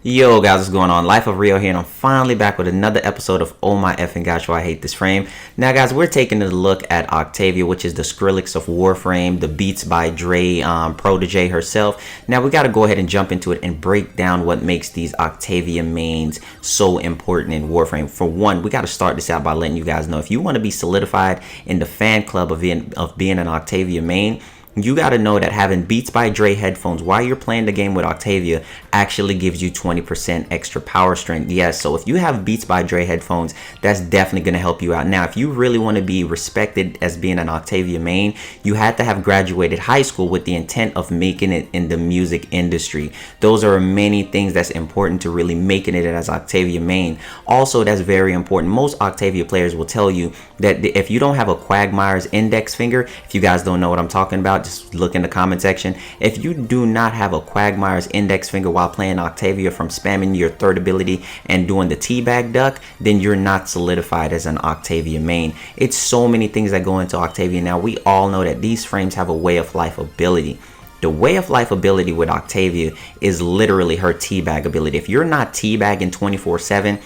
Yo guys, what's going on? Life of Rio here, and I'm finally back with another episode of Oh My Effing Gosh, Why I Hate This Frame. Now guys, we're taking a look at Octavia, which is the Skrillex of Warframe, the Beats by Dre protege herself. Now we got to go ahead and jump into it and break down what makes these Octavia mains so important in Warframe. For one, we got to start this out by letting you guys know, if you want to be solidified in the fan club of being an Octavia main, you got to know that having Beats by Dre headphones while you're playing the game with Octavia actually gives you 20% extra power strength. Yes, so if you have Beats by Dre headphones, that's definitely going to help you out. Now, if you really want to be respected as being an Octavia main, you had to have graduated high school with the intent of making it in the music industry. Those are many things that's important to really making it as Octavia main. Also, that's very important. Most Octavia players will tell you that if you don't have a Quagmire's index finger, if you guys don't know what I'm talking about, just look in the comment section. If you do not have a Quagmire's index finger while playing Octavia from spamming your third ability and doing the teabag duck, then you're not solidified as an Octavia main. It's so many things that go into Octavia. Now, we all know that these frames have a way of life ability. The way of life ability with Octavia is literally her teabag ability. If you're not teabagging 24/7,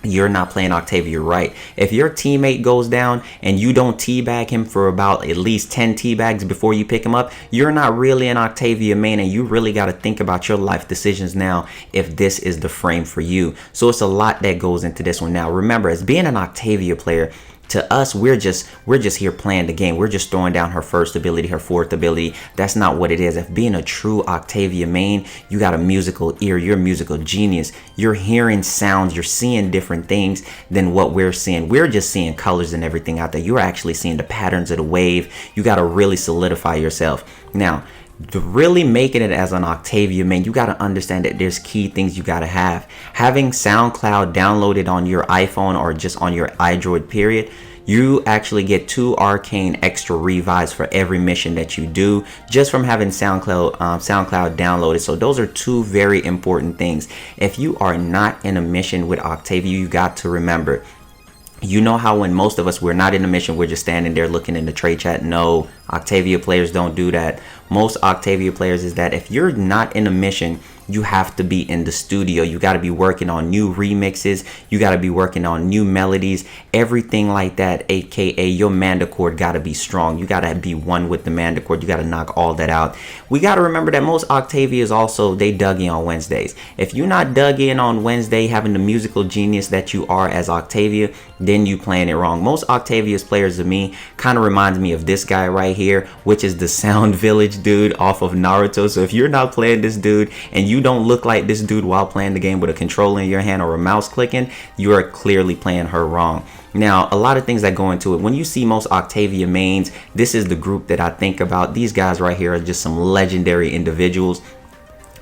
you're not playing Octavia right. If your teammate goes down and you don't teabag him for about at least 10 teabags before you pick him up, you're not really an Octavia main, and you really got to think about your life decisions now if this is the frame for you. So it's a lot that goes into this one. Now remember, as being an Octavia player, to us, we're just here playing the game. We're just throwing down her first ability, her fourth ability. That's not what it is. If being a true Octavia main, you got a musical ear, you're a musical genius. You're hearing sounds, you're seeing different things than what we're seeing. We're just seeing colors and everything out there. You're actually seeing the patterns of the wave. You got to really solidify yourself. Now, to really making it as an Octavia main, you got to understand that there's key things you got to have. Having SoundCloud downloaded on your iPhone or just on your iDroid period, you actually get 2 arcane extra revives for every mission that you do just from having SoundCloud downloaded. So those are 2 very important things. If you are not in a mission with Octavia, you got to remember, you know how when most of us, we're not in a mission, we're just standing there looking in the trade chat. No, Octavia players don't do that. Most Octavia players is that if you're not in a mission, you have to be in the studio. You got to be working on new remixes. You got to be working on new melodies, everything like that. AKA your Manda chord got to be strong. You got to be one with the Manda chord. You got to knock all that out. We got to remember that most Octavias also, they dug in on Wednesdays. If you're not dug in on Wednesday, having the musical genius that you are as Octavia, then you playing it wrong. Most Octavia's players to me kind of reminds me of this guy right here, which is the Sound Village dude off of Naruto. So if you're not playing this dude and you don't look like this dude while playing the game with a controller in your hand or a mouse clicking, you are clearly playing her wrong. Now, a lot of things that go into it. When you see most Octavia mains, this is the group that I think about. These guys right here are just some legendary individuals,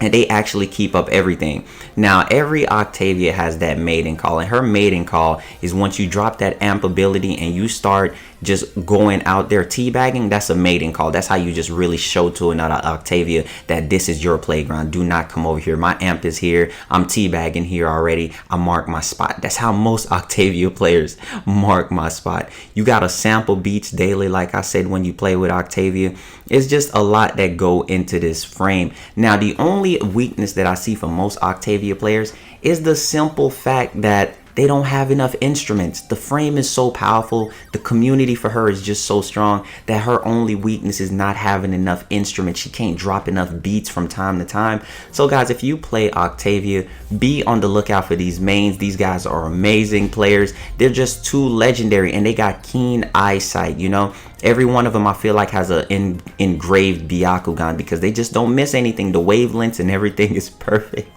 and they actually keep up everything. Now, every Octavia has that maiden call, and her maiden call is once you drop that amp ability and you start just going out there teabagging, that's a maiden call. That's how you just really show to another Octavia that this is your playground. Do not come over here. My amp is here. I'm teabagging here already. I mark my spot. That's how most Octavia players mark my spot. You got to sample beats daily, like I said, when you play with Octavia. It's just a lot that go into this frame. Now, the only weakness that I see for most Octavia players is the simple fact that they don't have enough instruments. The frame is so powerful. The community for her is just so strong that her only weakness is not having enough instruments. She can't drop enough beats from time to time. So guys, if you play Octavia, be on the lookout for these mains. These guys are amazing players. They're just too legendary, and they got keen eyesight, you know. Every one of them, I feel like, has an engraved Byakugan because they just don't miss anything. The wavelengths and everything is perfect.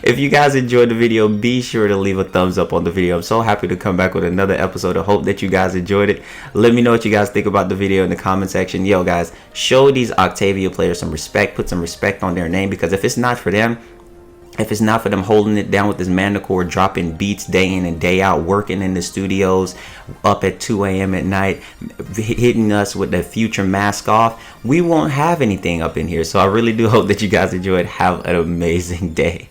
If you guys enjoyed the video, be sure to leave a thumbs up on the video. I'm so happy to come back with another episode. I hope that you guys enjoyed it. Let me know what you guys think about the video in the comment section. Yo guys, show these Octavia players some respect. Put some respect on their name, because if it's not for them, holding it down with this Manda chord, dropping beats day in and day out, working in the studios up at 2 a.m. at night, hitting us with the future mask off, we won't have anything up in here. So I really do hope that you guys enjoyed. Have an amazing day.